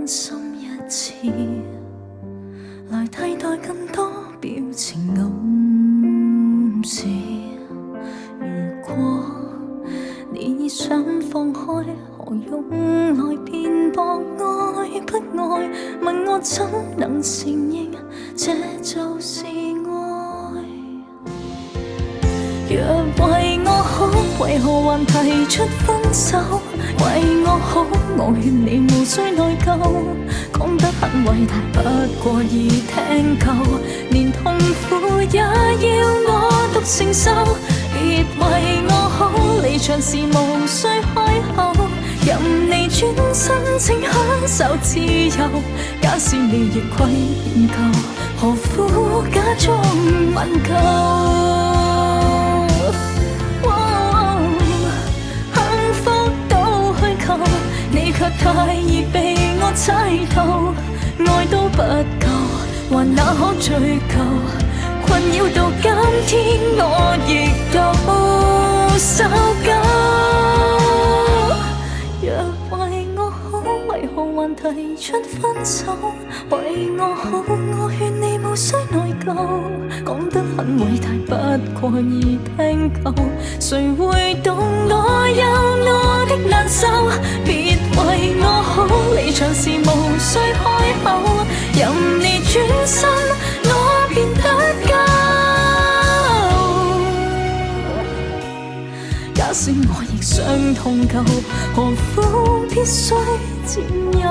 關心一次，來替代更多表情暗示。如果你想放開，何用來辯駁愛不愛？問我怎能承認這就是愛？若為我好，為何還提出分手？為我好，我勸你無需內疚。講得很偉大，不過易聽夠，連痛苦也要我獨承受。別為我好，離場時無需開口，任你轉身，請享受自由。假使你亦窺遍舊，何苦假裝挽救？幸福都虛構，你卻太易被我猜透，愛都不夠，還哪可追究？困擾到今天，我亦都受夠。若為我好，為何還提出分手？為我好，我勸你無需內疚。講得很偉大，不過易聽夠，誰會懂我有我的難受？別為我好，離場時無需開口，任你轉身，我便得救。假使我亦傷痛夠，何苦必須佔有？